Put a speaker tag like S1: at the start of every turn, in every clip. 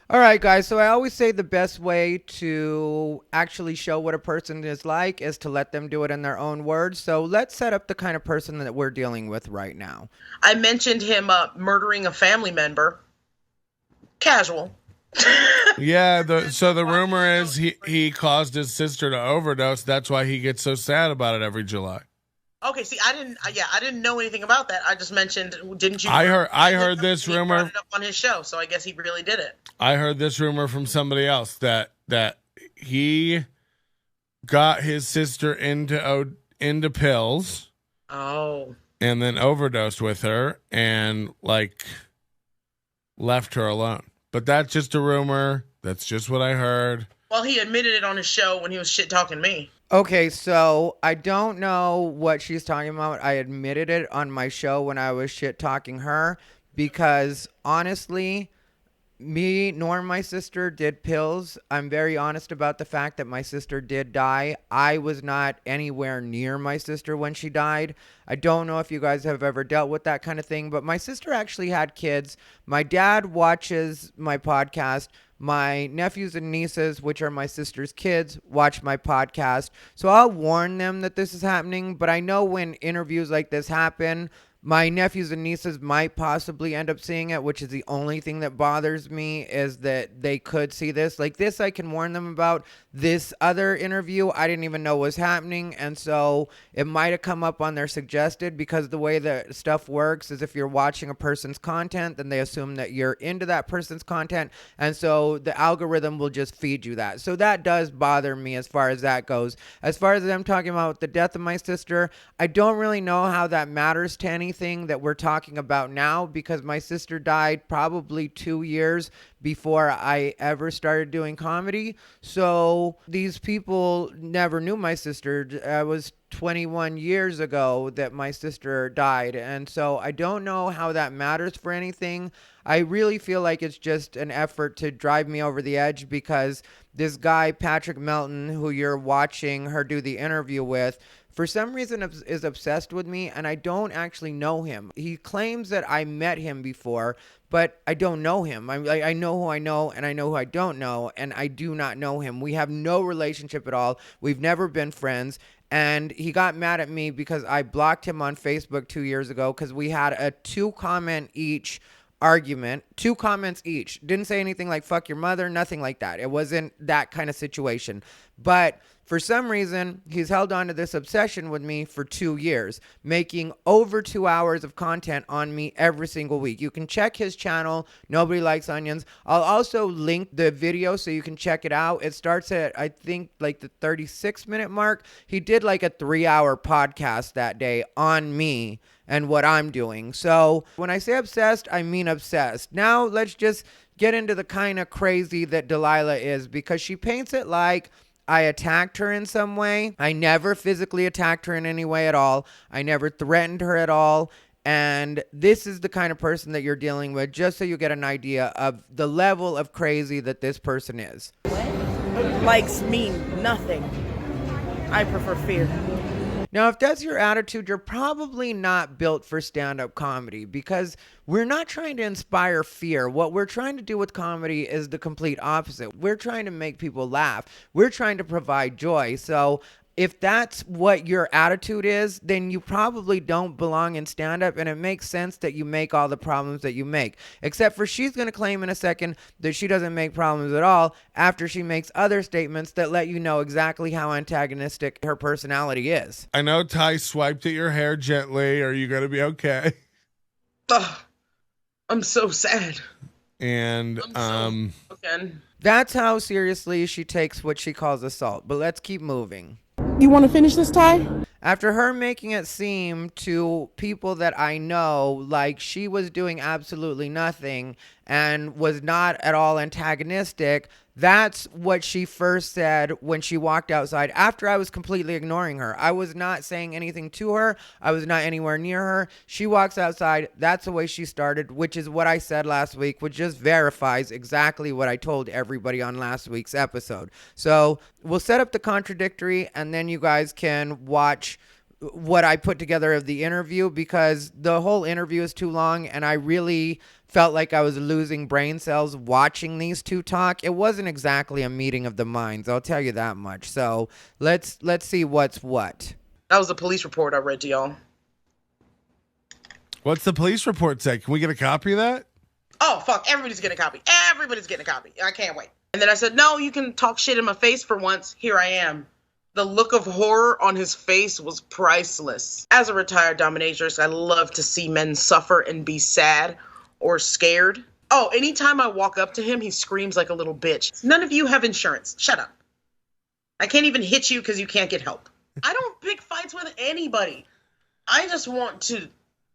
S1: All right, guys. So I always say the best way to actually show what a person is like is to let them do it in their own words. So let's set up the kind of person that we're dealing with right now.
S2: I mentioned him murdering a family member. Casual.
S3: Yeah, so
S2: Just
S3: the
S2: watching the
S3: rumor
S2: show,
S3: is
S2: it's crazy.
S3: he caused his sister to overdose. That's why he gets so sad about it every July.
S2: Okay, see, I didn't. Yeah, I didn't know anything about that. I just mentioned. Didn't you?
S3: I
S2: Mention
S3: heard
S2: it,
S3: this
S2: and he brought
S3: rumor.
S2: it up on his show, so I guess he really did it.
S3: I heard this rumor from somebody else that he got his sister into pills
S2: Oh.
S3: and then overdosed with her and like left her alone. But that's just a rumor. That's just what I heard.
S2: Well, he admitted it on his show when he was shit talking me.
S1: Okay, so I don't know what she's talking about. I admitted it on my show when I was shit talking her because honestly, me nor my sister did pills. I'm very honest about the fact that my sister did die. I was not anywhere near my sister when she died. I don't know if you guys have ever dealt with that kind of thing, but my sister actually had kids. My dad watches my podcast. My nephews and nieces, which are my sister's kids, watch my podcast. So I'll warn them that this is happening, but I know when interviews like this happen, my nephews and nieces might possibly end up seeing it, which is the only thing that bothers me is that they could see this. Like this, I can warn them about. This other interview, I didn't even know was happening. And so it might have come up on their suggested because the way that stuff works is if you're watching a person's content, then they assume that you're into that person's content. And so the algorithm will just feed you that. So that does bother me as far as that goes. As far as them talking about the death of my sister, I don't really know how that matters to anything that we're talking about now because my sister died probably 2 years before I ever started doing comedy. So these people never knew my sister. I was 21 years ago that my sister died. And so I don't know how that matters for anything. I really feel like it's just an effort to drive me over the edge because this guy, Patrick Melton, who you're watching her do the interview with, for some reason is obsessed with me and I don't actually know him. He claims that I met him before, but I don't know him. I know who I know and I know who I don't know, and I do not know him. We have no relationship at all. We've never been friends. And he got mad at me because I blocked him on Facebook 2 years ago because we had a 2 comment each argument, 2 comments each. Didn't say anything like fuck your mother, nothing like that. It wasn't that kind of situation. But for some reason, he's held on to this obsession with me for 2 years, making over 2 hours of content on me every single week. You can check his channel, Nobody Likes Onions. I'll also link the video so you can check it out. It starts at, I think, like the 36-minute mark. He did like a 3-hour podcast that day on me and what I'm doing. So when I say obsessed, I mean obsessed. Now let's just get into the kind of crazy that Delilah is because she paints it like I attacked her in some way. I never physically attacked her in any way at all. I never threatened her at all. And this is the kind of person that you're dealing with, just so you get an idea of the level of crazy that this person is.
S4: Likes mean nothing. I prefer fear.
S1: Now, if that's your attitude, you're probably not built for stand-up comedy because we're not trying to inspire fear. What we're trying to do with comedy is the complete opposite. We're trying to make people laugh. We're trying to provide joy. So if that's what your attitude is, then you probably don't belong in stand-up, and it makes sense that you make all the problems that you make. Except for she's going to claim in a second that she doesn't make problems at all after she makes other statements that let you know exactly how antagonistic her personality is.
S3: I know Ty swiped at your hair gently. Are you going to be okay?
S2: Ugh, I'm so sad.
S3: And
S2: I'm so broken.
S1: That's how seriously she takes what she calls assault. But let's keep moving.
S4: You want to finish this, Ty?
S1: After her making it seem to people that I know like she was doing absolutely nothing and was not at all antagonistic, that's what she first said when she walked outside after I was completely ignoring her. I was not saying anything to her. I was not anywhere near her. She walks outside. That's the way she started, which is what I said last week, which just verifies exactly what I told everybody on last week's episode. So we'll set up the contradictory and then you guys can watch what I put together of the interview, because the whole interview is too long and I really felt like I was losing brain cells watching these two talk. It wasn't exactly a meeting of the minds, I'll tell you that much. So let's see what's what.
S2: That was the police report I read to y'all.
S3: What's the police report say? Can we get a copy of that?
S2: Oh, fuck. Everybody's getting a copy. Everybody's getting a copy. I can't wait. And then I said, no, you can talk shit in my face for once. Here I am. The look of horror on his face was priceless. As a retired dominatrix, I love to see men suffer and be sad or scared. Oh, anytime I walk up to him, he screams like a little bitch. None of you have insurance. Shut up. I can't even hit you because you can't get help. I don't pick fights with anybody. I just want to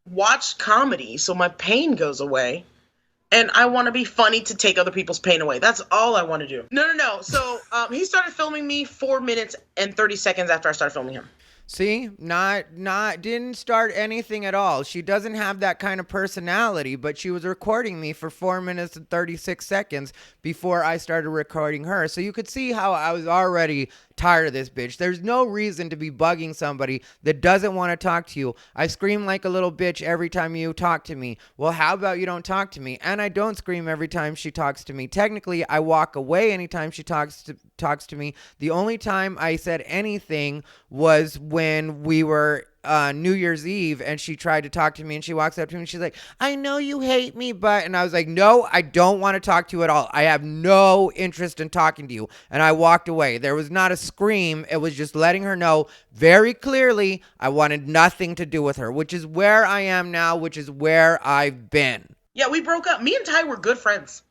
S2: watch comedy so my pain goes away. And I want to be funny to take other people's pain away. That's all I want to do. No. So he started filming me 4 minutes and 30 seconds after I started filming him.
S1: See, didn't start anything at all. She doesn't have that kind of personality, but she was recording me for 4 minutes and 36 seconds before I started recording her. So you could see how I was already tired of this bitch. There's no reason to be bugging somebody that doesn't want to talk to you. I scream like a little bitch every time you talk to me. Well, how about you don't talk to me? And I don't scream every time she talks to me. Technically, I walk away anytime she talks to me. The only time I said anything was when we were New Year's Eve and she tried to talk to me, and she walks up to me and she's like, I know you hate me, but, and I was like, no, I don't want to talk to you at all. I have no interest in talking to you. And I walked away. There was not a scream. It was just letting her know very clearly I wanted nothing to do with her, which is where I am now, which is where I've been.
S2: Yeah, we broke up. Me and Ty were good friends.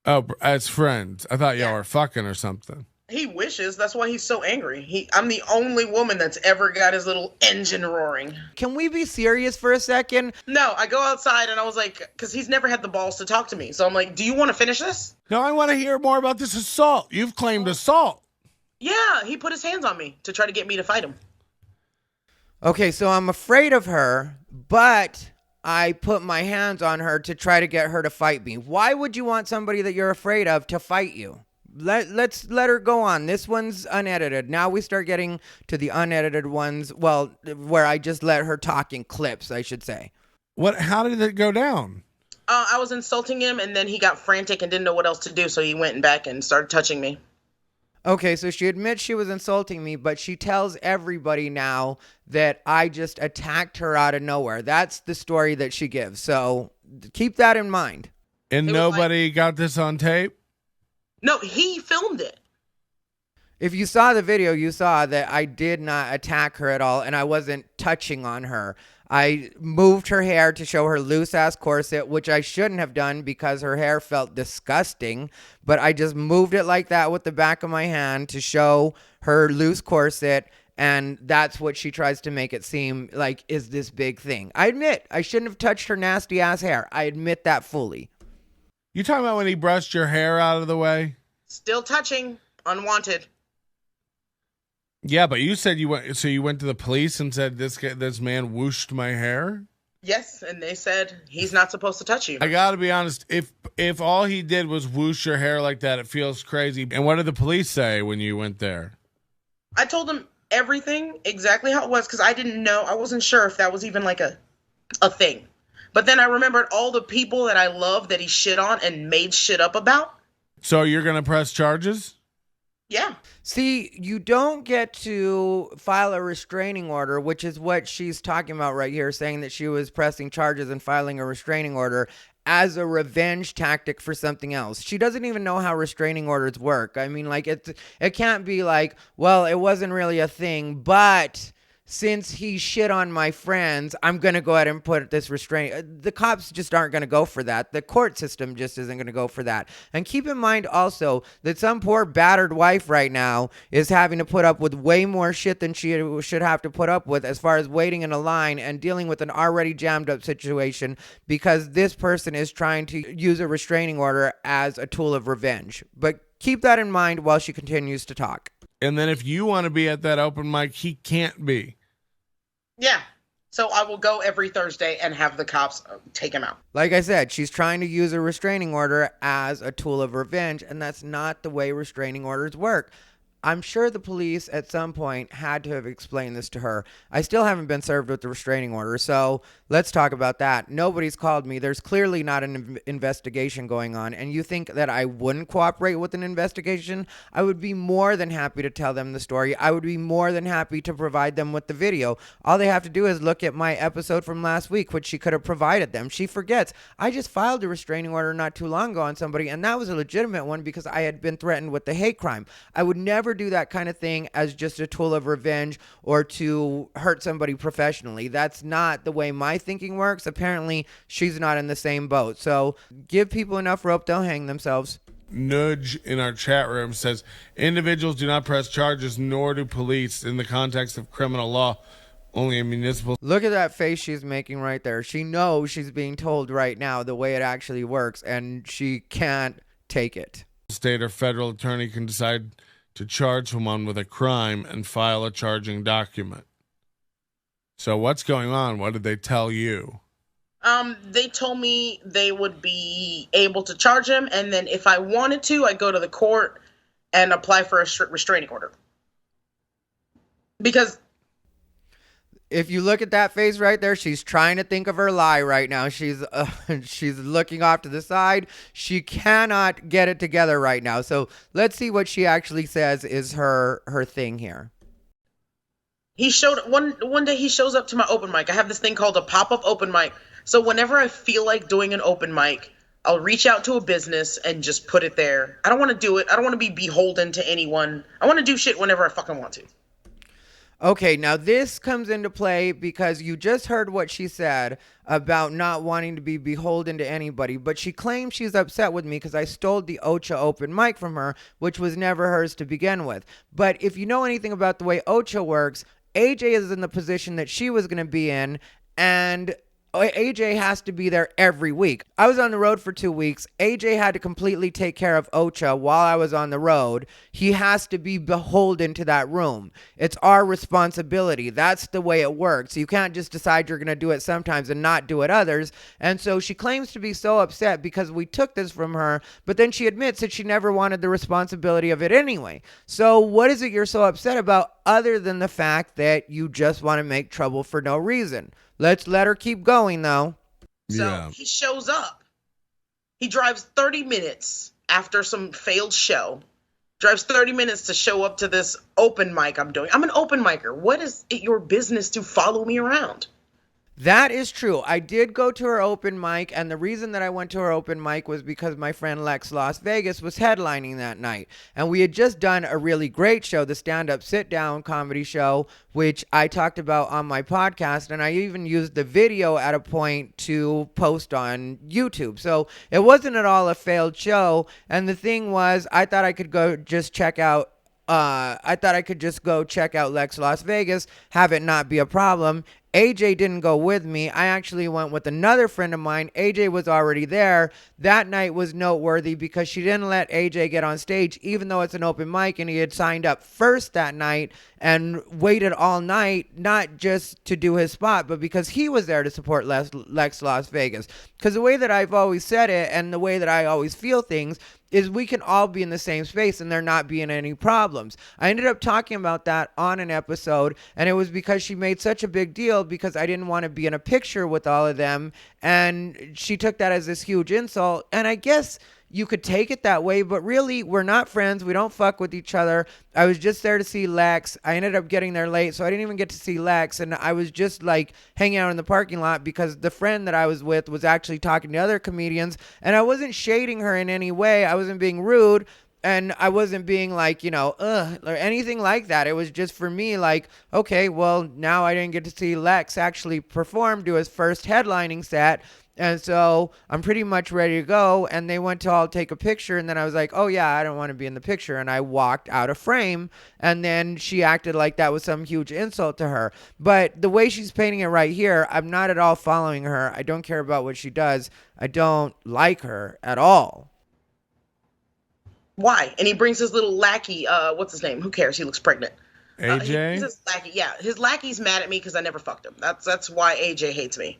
S3: Oh, as friends. I thought y'all were fucking or something.
S2: He wishes. That's why he's so angry. I'm the only woman that's ever got his little engine roaring.
S1: Can we be serious for a second?
S2: No, I go outside and I was like, because he's never had the balls to talk to me. So I'm like, do you want to finish this?
S3: No, I want to hear more about this assault. You've claimed assault.
S2: Yeah, he put his hands on me to try to get me to fight him.
S1: Okay, so I'm afraid of her, but I put my hands on her to try to get her to fight me. Why would you want somebody that you're afraid of to fight you? Let's let her go on. This one's unedited. Now we start getting to the unedited ones. Well, where I just let her talk in clips, I should say.
S3: How did it go down?
S2: I was insulting him, and then he got frantic and didn't know what else to do, so he went back and started touching me.
S1: Okay, so she admits she was insulting me, but she tells everybody now that I just attacked her out of nowhere. That's the story that she gives. So keep that in mind.
S3: And nobody got this on tape?
S2: No, he filmed it.
S1: If you saw the video, you saw that I did not attack her at all, and I wasn't touching on her. I moved her hair to show her loose-ass corset, which I shouldn't have done because her hair felt disgusting, but I just moved it like that with the back of my hand to show her loose corset, and that's what she tries to make it seem like is this big thing. I admit, I shouldn't have touched her nasty-ass hair. I admit that fully.
S3: You talking about when he brushed your hair out of the way?
S2: Still touching. Unwanted.
S3: Yeah, but you said you went to the police and said this man whooshed my hair?
S2: Yes, and they said he's not supposed to touch you.
S3: I gotta be honest, if all he did was whoosh your hair like that, it feels crazy. And what did the police say when you went there?
S2: I told them everything, exactly how it was, because I didn't know. I wasn't sure if that was even like a thing. But then I remembered all the people that I love that he shit on and made shit up about.
S3: So you're going to press charges?
S2: Yeah.
S1: See, you don't get to file a restraining order, which is what she's talking about right here, saying that she was pressing charges and filing a restraining order as a revenge tactic for something else. She doesn't even know how restraining orders work. I mean, like, it can't be like, well, it wasn't really a thing, but since he shit on my friends, I'm going to go ahead and put this restraint. The cops just aren't going to go for that. The court system just isn't going to go for that. And keep in mind also that some poor battered wife right now is having to put up with way more shit than she should have to put up with as far as waiting in a line and dealing with an already jammed up situation because this person is trying to use a restraining order as a tool of revenge. But keep that in mind while she continues to talk.
S3: And then if you want to be at that open mic, he can't be.
S2: Yeah. So I will go every Thursday and have the cops take him out.
S1: Like I said, she's trying to use a restraining order as a tool of revenge, and that's not the way restraining orders work. I'm sure the police at some point had to have explained this to her. I still haven't been served with the restraining order, so let's talk about that. Nobody's called me. There's clearly not an investigation going on, and you think that I wouldn't cooperate with an investigation? I would be more than happy to tell them the story. I would be more than happy to provide them with the video. All they have to do is look at my episode from last week, which she could have provided them. She forgets. I just filed a restraining order not too long ago on somebody, and that was a legitimate one because I had been threatened with the hate crime. I would never do that kind of thing as just a tool of revenge or to hurt somebody professionally. That's not the way my thinking works. Apparently, she's not in the same boat. So give people enough rope, they'll hang themselves.
S3: Nudge in our chat room says, individuals do not press charges, nor do police in the context of criminal law. Only a municipal.
S1: Look at that face she's making right there. She knows she's being told right now the way it actually works, and she can't take it.
S3: State or federal attorney can decide to charge someone with a crime and file a charging document. So what's going on? What did they tell you?
S2: They told me they would be able to charge him, and then if I wanted to, I'd go to the court and apply for a restraining order. Because
S1: if you look at that face right there, she's trying to think of her lie right now. She's looking off to the side. She cannot get it together right now. So let's see what she actually says is her thing here.
S2: he showed one day he shows up to my open mic. I have this thing called a pop-up open mic. So whenever I feel like doing an open mic, I'll reach out to a business and just put it there. I don't want to do it. I don't want to be beholden to anyone. I want to do shit whenever I fucking want to.
S1: Okay, now this comes into play because you just heard what she said about not wanting to be beholden to anybody, but she claims she's upset with me because I stole the Ocha open mic from her, which was never hers to begin with. But if you know anything about the way Ocha works, AJ is in the position that she was going to be in, and AJ has to be there every week. I was on the road for 2 weeks. AJ had to completely take care of Ocha while I was on the road. He has to be beholden to that room. It's our responsibility. That's the way it works. You can't just decide you're going to do it sometimes and not do it others. And so she claims to be so upset because we took this from her, but then she admits that she never wanted the responsibility of it anyway. So what is it you're so upset about other than the fact that you just want to make trouble for no reason? Let's let her keep going, though.
S2: So he shows up. He drives 30 minutes after some failed show. Drives 30 minutes to show up to this open mic I'm doing. I'm an open micer. What is it your business to follow me around?
S1: That is true. I did go to her open mic, and the reason that I went to her open mic was because my friend Lex Las Vegas was headlining that night. And we had just done a really great show, the stand-up sit-down comedy show, which I talked about on my podcast, and I even used the video at a point to post on YouTube. So it wasn't at all a failed show, and the thing was, I thought I could just go check out Lex Las Vegas, have it not be a problem. AJ didn't go with me. I actually went with another friend of mine. AJ was already there. That night was noteworthy because she didn't let AJ get on stage, even though it's an open mic, and he had signed up first that night and waited all night, not just to do his spot, but because he was there to support Lex Las Vegas. Because the way that I've always said it and the way that I always feel things is we can all be in the same space and there not being any problems. I ended up talking about that on an episode, and it was because she made such a big deal because I didn't want to be in a picture with all of them, and she took that as this huge insult. And I guess you could take it that way, but really, we're not friends. We don't fuck with each other. I was just there to see Lex. I ended up getting there late, so I didn't even get to see Lex, and I was just like hanging out in the parking lot because the friend that I was with was actually talking to other comedians, and I wasn't shading her in any way. I wasn't being rude, and I wasn't being like, or anything like that. It was just for me like, okay, well, now I didn't get to see Lex actually perform, do his first headlining set. And so I'm pretty much ready to go. And they went to all take a picture. And then I was like, oh, yeah, I don't want to be in the picture. And I walked out of frame. And then she acted like that was some huge insult to her. But the way she's painting it right here, I'm not at all following her. I don't care about what she does. I don't like her at all.
S2: Why? And he brings his little lackey. What's his name? Who cares? He looks pregnant.
S3: AJ?
S2: He's his lackey. Yeah, his lackey's mad at me because I never fucked him. That's why AJ hates me.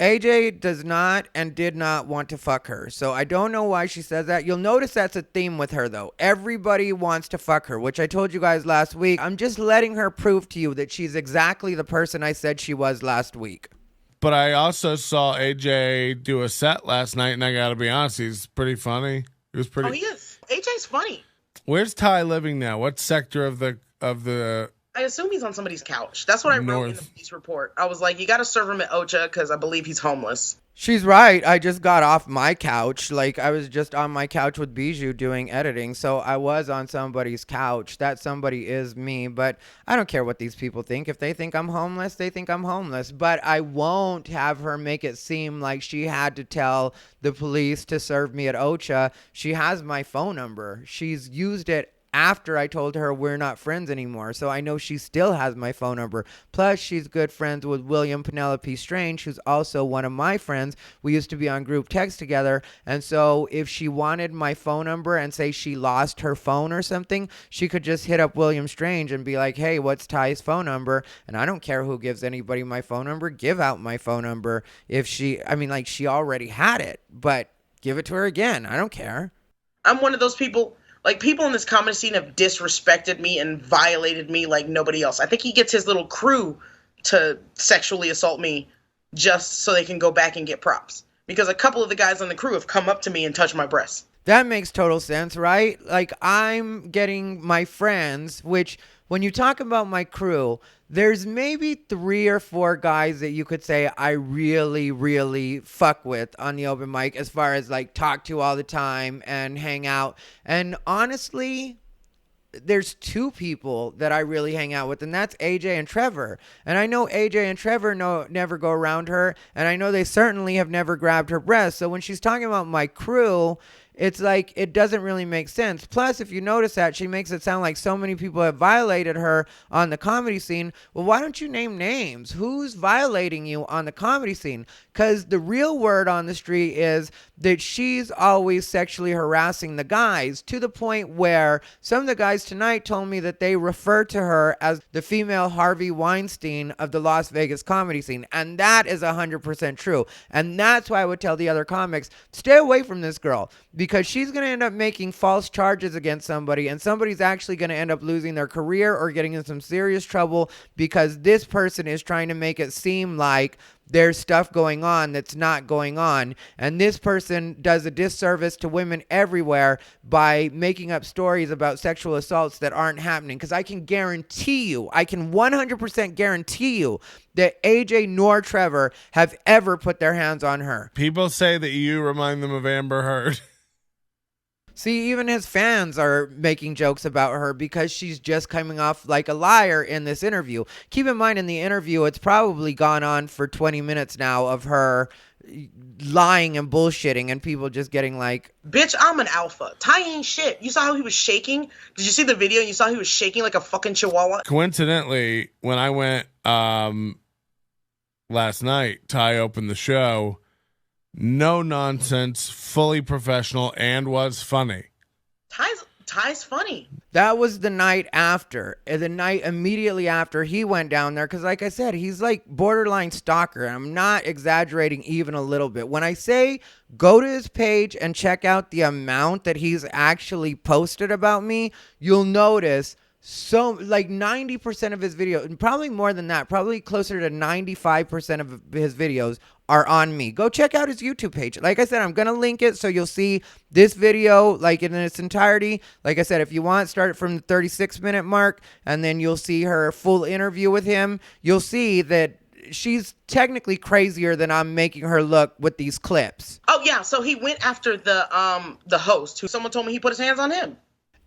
S1: AJ does not and did not want to fuck her. So I don't know why she says that. You'll notice that's a theme with her, though. Everybody wants to fuck her, which I told you guys last week. I'm just letting her prove to you that she's exactly the person I said she was last week.
S3: But I also saw AJ do a set last night, and I got to be honest, he's pretty funny. He was pretty.
S2: Oh, he is. AJ's funny.
S3: Where's Ty living now? What sector of the
S2: I assume he's on somebody's couch. That's what I wrote in the police report. I was like, you got to serve him at Ocha because I believe he's homeless.
S1: She's right. I just got off my couch. Like, I was just on my couch with Bijou doing editing. So I was on somebody's couch. That somebody is me. But I don't care what these people think. If they think I'm homeless, they think I'm homeless. But I won't have her make it seem like she had to tell the police to serve me at Ocha. She has my phone number. She's used it after I told her we're not friends anymore. So I know she still has my phone number. Plus, she's good friends with William Penelope Strange, who's also one of my friends. We used to be on group text together. And so if she wanted my phone number and say she lost her phone or something, she could just hit up William Strange and be like, hey, what's Ty's phone number? And I don't care who gives anybody my phone number. Give out my phone number. If she, I mean, like, she already had it, but give it to her again. I don't care.
S2: I'm one of those people. Like, people in this comedy scene have disrespected me and violated me like nobody else. I think he gets his little crew to sexually assault me just so they can go back and get props. Because a couple of the guys on the crew have come up to me and touched my breasts.
S1: That makes total sense, right? Like, I'm getting my friends, which when you talk about my crew, there's maybe 3 or 4 guys that you could say I really, really fuck with on the open mic as far as like talk to all the time and hang out. And honestly, there's 2 people that I really hang out with, and that's AJ and Trevor. And I know AJ and Trevor never go around her, and I know they certainly have never grabbed her breast. So when she's talking about my crew, it's like it doesn't really make sense. Plus, if you notice that, she makes it sound like so many people have violated her on the comedy scene. Well, why don't you name names? Who's violating you on the comedy scene? Because the real word on the street is that she's always sexually harassing the guys, to the point where some of the guys tonight told me that they refer to her as the female Harvey Weinstein of the Las Vegas comedy scene. And that is 100% true. And that's why I would tell the other comics, stay away from this girl, because she's going to end up making false charges against somebody, and somebody's actually going to end up losing their career or getting in some serious trouble because this person is trying to make it seem like there's stuff going on that's not going on. And this person does a disservice to women everywhere by making up stories about sexual assaults that aren't happening. Because I can guarantee you, I can 100% guarantee you that AJ nor Trevor have ever put their hands on her.
S3: People say that you remind them of Amber Heard.
S1: See, even his fans are making jokes about her because she's just coming off like a liar in this interview. Keep in mind, in the interview, it's probably gone on for 20 minutes now of her lying and bullshitting and people just getting like,
S2: bitch, I'm an alpha. Ty ain't shit. You saw how he was shaking? Did you see the video? You saw he was shaking like a fucking chihuahua?
S3: Coincidentally, when I went last night, Ty opened the show. No nonsense, fully professional, and was funny.
S2: Ty's funny.
S1: That was the night after. The night immediately after he went down there. Because like I said, he's like borderline stalker. And I'm not exaggerating even a little bit. When I say go to his page and check out the amount that he's actually posted about me, you'll notice so like 90% of his videos, and probably more than that, probably closer to 95% of his videos are on me. Go check out his YouTube page. Like I said, I'm going to link it so you'll see this video like in its entirety. Like I said, if you want, start it from the 36-minute mark, and then you'll see her full interview with him. You'll see that she's technically crazier than I'm making her look with these clips.
S2: Oh, yeah. So he went after the host, who someone told me he put his hands on him.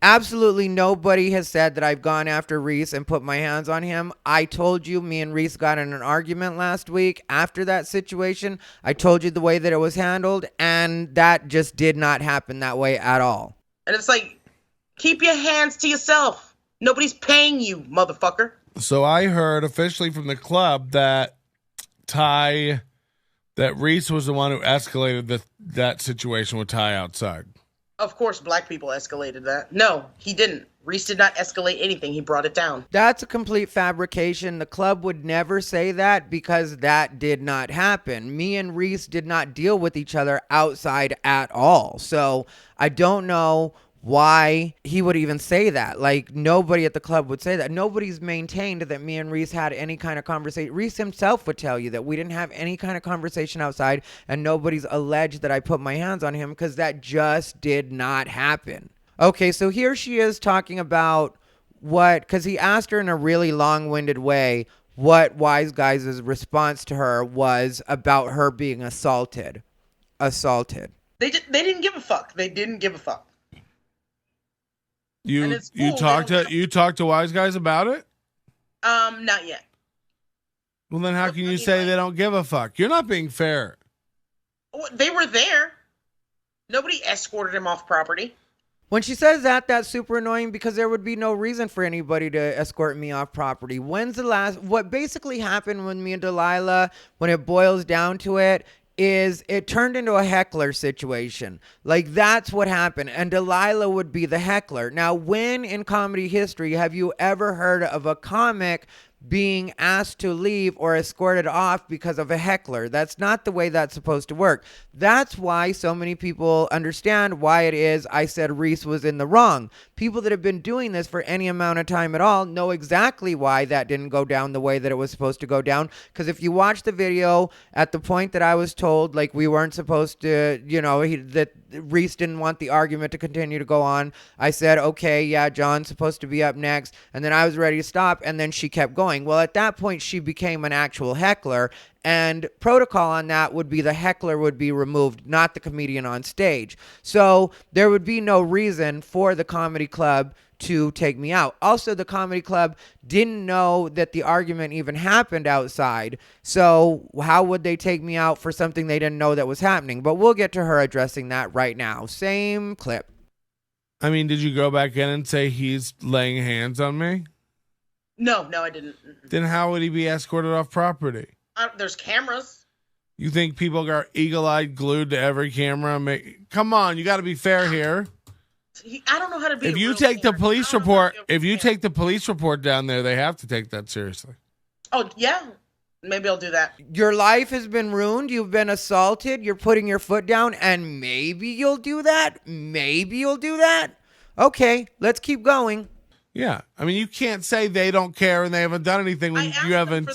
S1: Absolutely nobody has said that I've gone after Reese and put my hands on him. I told you me and Reese got in an argument last week after that situation. I told you the way that it was handled, and that just did not happen that way at all.
S2: And it's like, keep your hands to yourself. Nobody's paying you, motherfucker.
S3: So I heard officially from the club that Reese was the one who escalated that situation with Ty outside.
S2: Of course, black people escalated that. No, he didn't. Reese did not escalate anything. He brought it down.
S1: That's a complete fabrication. The club would never say that because that did not happen. Me and Reese did not deal with each other outside at all. So I don't know why he would even say that. Like, nobody at the club would say that. Nobody's maintained that me and Reese had any kind of conversation. Reese himself would tell you that we didn't have any kind of conversation outside, and nobody's alleged that I put my hands on him, because that just did not happen. Okay, so here she is talking about because he asked her in a really long-winded way what Wise Guys' response to her was about her being assaulted.
S2: They didn't give a fuck. They didn't give a fuck.
S3: You talked to Wise Guys about it?
S2: Not yet.
S3: Well, then how can you say they don't give a fuck? You're not being fair.
S2: They were there. Nobody escorted him off property.
S1: When she says that, that's super annoying, because there would be no reason for anybody to escort me off property. What basically happened with me and Delilah, when it boils down to it, is it turned into a heckler situation. Like, that's what happened. And Delilah would be the heckler. Now, when in comedy history have you ever heard of a comic being asked to leave or escorted off because of a heckler? That's not the way that's supposed to work. That's why so many people understand why it is I said Reese was in the wrong. People that have been doing this for any amount of time at all know exactly why that didn't go down the way that it was supposed to go down. Because if you watch the video, at the point that I was told, like, we weren't supposed to, that Reese didn't want the argument to continue to go on, I said, okay, yeah, John's supposed to be up next. And then I was ready to stop, and then she kept going. Well, at that point, she became an actual heckler, and protocol on that would be the heckler would be removed, not the comedian on stage. So there would be no reason for the comedy club to take me out. Also, the comedy club didn't know that the argument even happened outside. So how would they take me out for something they didn't know that was happening? But we'll get to her addressing that right now. Same clip.
S3: I mean, did you go back in and say he's laying hands on me?
S2: No, I didn't.
S3: Then how would he be escorted off property?
S2: There's cameras.
S3: You think people are eagle-eyed glued to every camera? Come on, you got to be fair here.
S2: I don't know how to be.
S3: If you take the police report down there, they have to take that seriously.
S2: Oh yeah, maybe I'll do that.
S1: Your life has been ruined. You've been assaulted. You're putting your foot down, and maybe you'll do that. Okay, let's keep going.
S3: Yeah, I mean, you can't say they don't care and they haven't done anything when you haven't.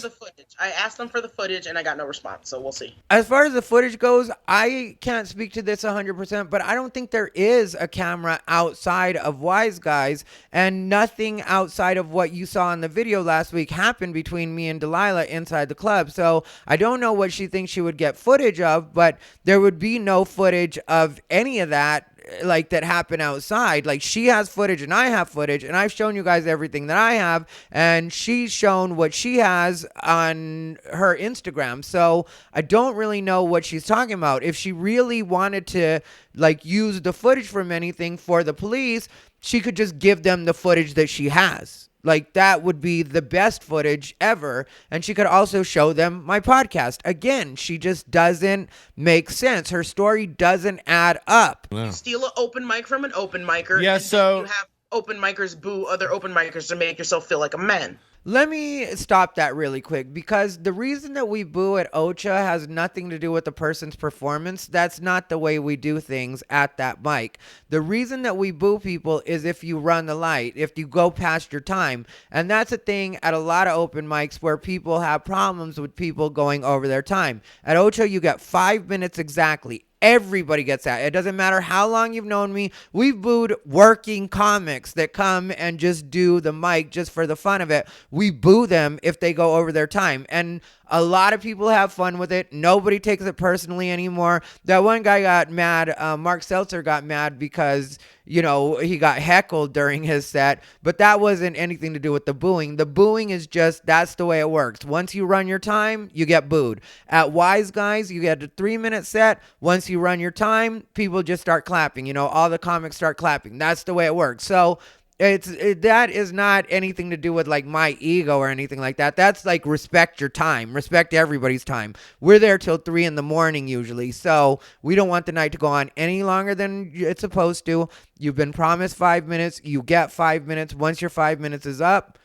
S2: I asked them for the footage, and I got no response, so we'll see.
S1: As far as the footage goes, I can't speak to this 100%, but I don't think there is a camera outside of Wise Guys, and nothing outside of what you saw in the video last week happened between me and Delilah inside the club. So I don't know what she thinks she would get footage of, but there would be no footage of any of that, like, that happened outside. Like, she has footage and I have footage, and I've shown you guys everything that I have, and she's shown what she has on her Instagram. So I don't really know what she's talking about. If she really wanted to, like, use the footage from anything for the police, she could just give them the footage that she has. Like, that would be the best footage ever. And she could also show them my podcast. Again, she just doesn't make sense. Her story doesn't add up.
S3: No.
S2: You steal an open mic from an open micer.
S3: Yeah,
S2: and
S3: so
S2: you have open micers boo other open micers to make yourself feel like a man.
S1: Let me stop that really quick, because the reason that we boo at Ocha has nothing to do with the person's performance. That's not the way we do things at that mic. The reason that we boo people is if you run the light, if you go past your time. And that's a thing at a lot of open mics where people have problems with people going over their time. At Ocha, you get 5 minutes exactly. Everybody gets that. It doesn't matter how long you've known me. We've booed working comics that come and just do the mic just for the fun of it. We boo them if they go over their time. And a lot of people have fun with it. Nobody takes it personally anymore. That one guy got mad. Mark Seltzer got mad because, he got heckled during his set. But that wasn't anything to do with the booing. The booing is just, that's the way it works. Once you run your time, you get booed. At Wise Guys, you get a 3-minute set. Once you run your time, people just start clapping. All the comics start clapping. That's the way it works. So That is not anything to do with like my ego or anything like that. That's like respect your time, respect everybody's time. We're there till 3 a.m. usually, so we don't want the night to go on any longer than it's supposed to. You've been promised 5 minutes, you get 5 minutes. Once your 5 minutes is up,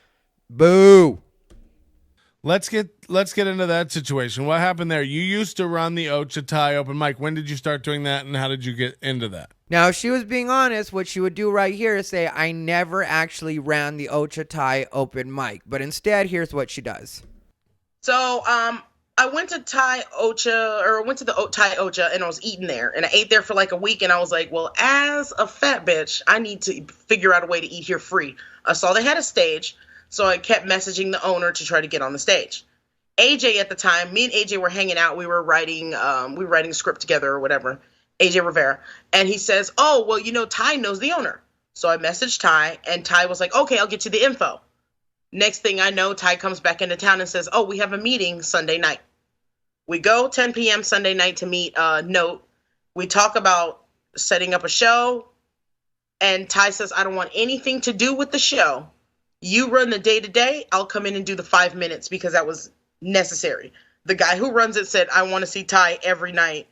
S1: boo.
S3: Let's get into that situation. What happened there? You used to run the Ocha Thai open mic. When did you start doing that, and how did you get into that?
S1: Now, if she was being honest, what she would do right here is say, I never actually ran the Ocha Thai open mic. But instead, here's what she does.
S2: So, I went to the Thai Ocha, and I was eating there. And I ate there for like a week, and I was like, well, as a fat bitch, I need to figure out a way to eat here free. I saw they had a stage, so I kept messaging the owner to try to get on the stage. AJ at the time, me and AJ were hanging out. We were writing a script together or whatever. AJ Rivera. And he says, oh, well, Ty knows the owner. So I messaged Ty, and Ty was like, okay, I'll get you the info. Next thing I know, Ty comes back into town and says, oh, we have a meeting Sunday night. We go 10 p.m. Sunday night to meet Note. We talk about setting up a show. And Ty says, I don't want anything to do with the show. You run the day-to-day. I'll come in and do the 5 minutes because that was necessary. The guy who runs it said, I want to see Ty every night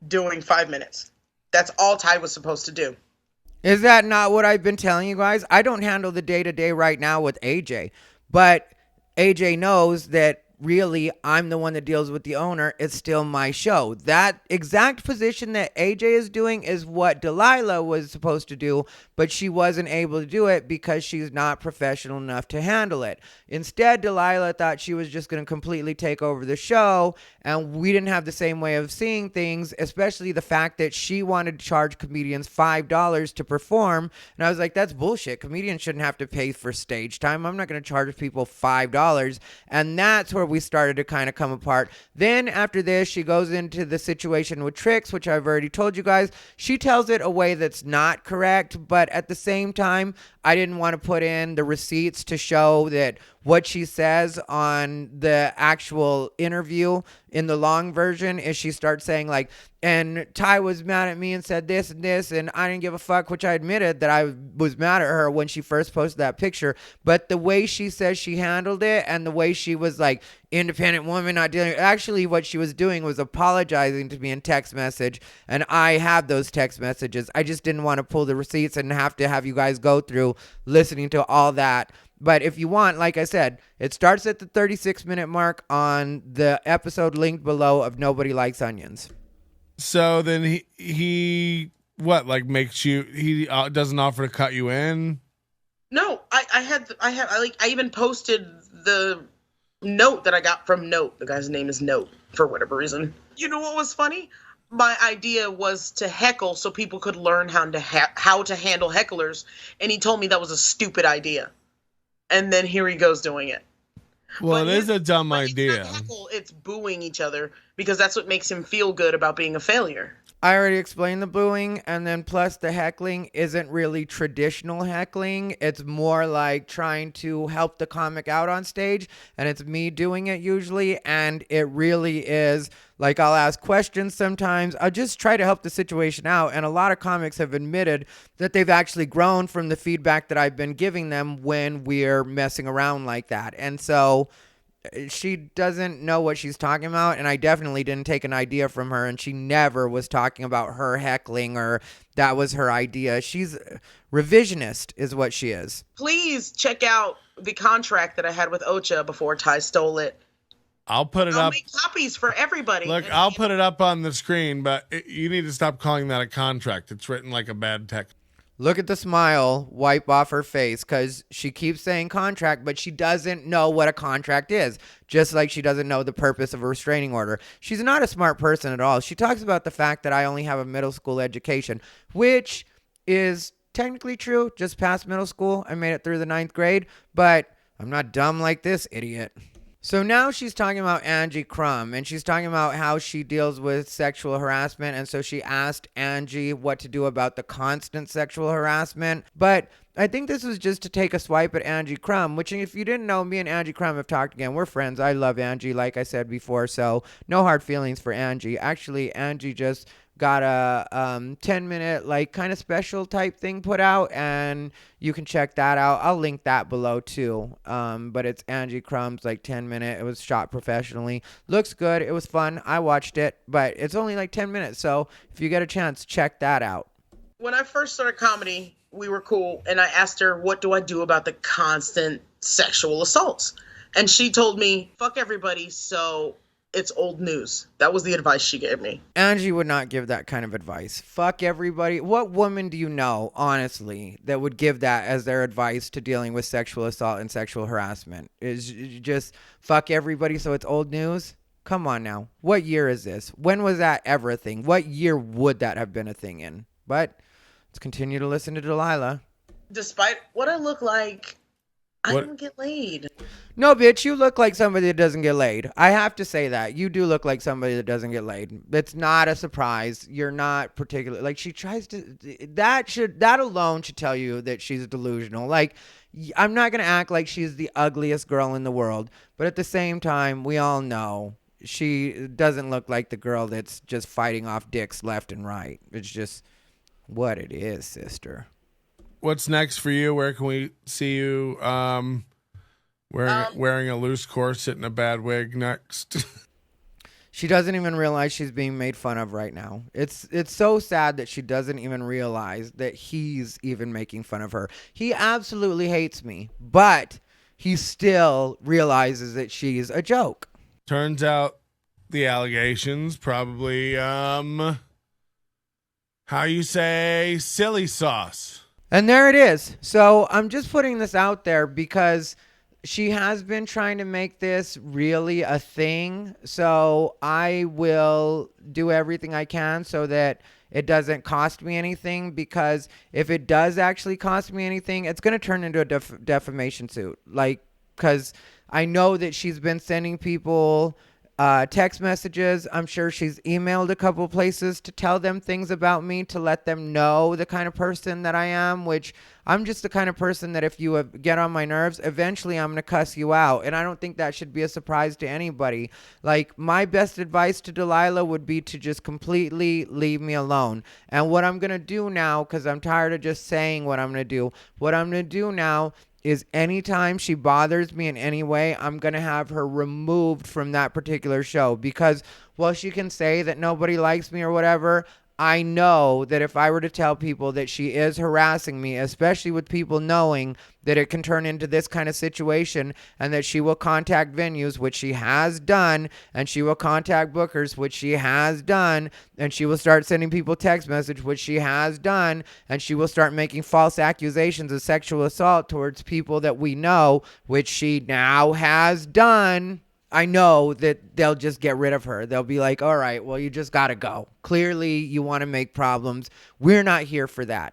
S2: doing 5 minutes. That's all Ty was supposed to do.
S1: Is that not what I've been telling you guys? I don't handle the day-to-day right now with AJ, but AJ knows that really I'm the one that deals with the owner. It's still my show. That exact position that AJ is doing is what Dee-Lie-La was supposed to do, but she wasn't able to do it because she's not professional enough to handle it. Instead, Dee-Lie-La thought she was just going to completely take over the show, and we didn't have the same way of seeing things, especially the fact that she wanted to charge comedians $5 to perform. And I was like, that's bullshit. Comedians shouldn't have to pay for stage time. I'm not going to charge people $5. And that's where we started to kind of come apart. Then after this, she goes into the situation with Trix, which I've already told you guys. She tells it a way that's not correct, but at the same time, I didn't want to put in the receipts to show that what she says on the actual interview in the long version is she starts saying like, and Ty was mad at me and said this and this, and I didn't give a fuck, which I admitted that I was mad at her when she first posted that picture. But the way she says she handled it and the way she was like, independent woman, not dealing, actually what she was doing was apologizing to me in text message, and I have those text messages. I just didn't want to pull the receipts and have to have you guys go through listening to all that. But if you want, like I said, it starts at the 36-minute mark on the episode linked below of Nobody Likes Onions.
S3: So then he what, like, makes you, he doesn't offer to cut you in?
S2: No, I even posted the note that I got from Note. The guy's name is Note for whatever reason. You know what was funny? My idea was to heckle so people could learn how to handle hecklers, and he told me that was a stupid idea. And then here he goes doing it.
S3: Well, it is a dumb idea.
S2: It's not heckle, it's booing each other because that's what makes him feel good about being a failure.
S1: I already explained the booing, and then plus the heckling isn't really traditional heckling. It's more like trying to help the comic out on stage, and it's me doing it usually, and it really is like I'll ask questions sometimes. I'll just try to help the situation out, and a lot of comics have admitted that they've actually grown from the feedback that I've been giving them when we're messing around like that. And so she doesn't know what she's talking about, and I definitely didn't take an idea from her, and she never was talking about her heckling or that was her idea. She's revisionist is what she is.
S2: Please check out the contract that I had with Ocha before Ty stole it.
S3: I'll put it
S2: I'll
S3: up.
S2: make copies for everybody.
S3: Look, I'll put it up on the screen, but you need to stop calling that a contract. It's written like a bad text.
S1: Look at the smile wipe off her face because she keeps saying contract, but she doesn't know what a contract is, just like she doesn't know the purpose of a restraining order. She's not a smart person at all. She talks about the fact that I only have a middle school education, which is technically true, just past middle school. I made it through the 9th grade, but I'm not dumb like this idiot. So now she's talking about Angie Crumb, and she's talking about how she deals with sexual harassment, and so she asked Angie what to do about the constant sexual harassment. But I think this was just to take a swipe at Angie Crumb, which if you didn't know, me and Angie Crumb have talked again. We're friends. I love Angie, like I said before, so no hard feelings for Angie. Actually, Angie just got a 10-minute like kind of special type thing put out, and you can check that out. I'll link that below too. But it's Angie Crumb's like 10-minute. It was shot professionally. Looks good. It was fun. I watched it, but it's only like 10 minutes. So if you get a chance, check that out.
S2: When I first started comedy, we were cool, and I asked her, what do I do about the constant sexual assaults? And she told me, fuck everybody, so it's old news. That was the advice she gave me.
S1: Angie would not give that kind of advice. Fuck everybody. What woman do you know, honestly, that would give that as their advice to dealing with sexual assault and sexual harassment? Is just fuck everybody so it's old news? Come on now. What year is this? When was that ever a thing? What year would that have been a thing in? But let's continue to listen to Delilah.
S2: Despite what I look like, I don't get laid.
S1: No, bitch, you look like somebody that doesn't get laid. I have to say that. You do look like somebody that doesn't get laid. It's not a surprise. You're not particularly, like, she tries to, that alone should tell you that she's delusional. Like, I'm not going to act like she's the ugliest girl in the world, but at the same time, we all know she doesn't look like the girl that's just fighting off dicks left and right. It's just what it is, sister.
S3: What's next for you? Where can we see you wearing a loose corset and a bad wig next?
S1: She doesn't even realize she's being made fun of right now. It's so sad that she doesn't even realize that he's even making fun of her. He absolutely hates me, but he still realizes that she's a joke.
S3: Turns out the allegations probably, how you say, silly sauce.
S1: And there it is. So I'm just putting this out there because she has been trying to make this really a thing. So I will do everything I can so that it doesn't cost me anything, because if it does actually cost me anything, it's going to turn into a defamation suit. Like, because I know that she's been sending people text messages. I'm sure she's emailed a couple places to tell them things about me, to let them know the kind of person that I am, which I'm just the kind of person that if you get on my nerves, eventually I'm going to cuss you out. And I don't think that should be a surprise to anybody. Like, my best advice to Delilah would be to just completely leave me alone. And what I'm going to do now, because I'm tired of just saying what I'm going to do, what I'm going to do now is anytime she bothers me in any way, I'm going to have her removed from that particular show. Because while she can say that nobody likes me or whatever, I know that if I were to tell people that she is harassing me, especially with people knowing that it can turn into this kind of situation, and that she will contact venues, which she has done, and she will contact bookers, which she has done, and she will start sending people text message, which she has done, and she will start making false accusations of sexual assault towards people that we know, which she now has done. I know that they'll just get rid of her. They'll be like, all right, well, you just got to go. Clearly, you want to make problems. We're not here for that.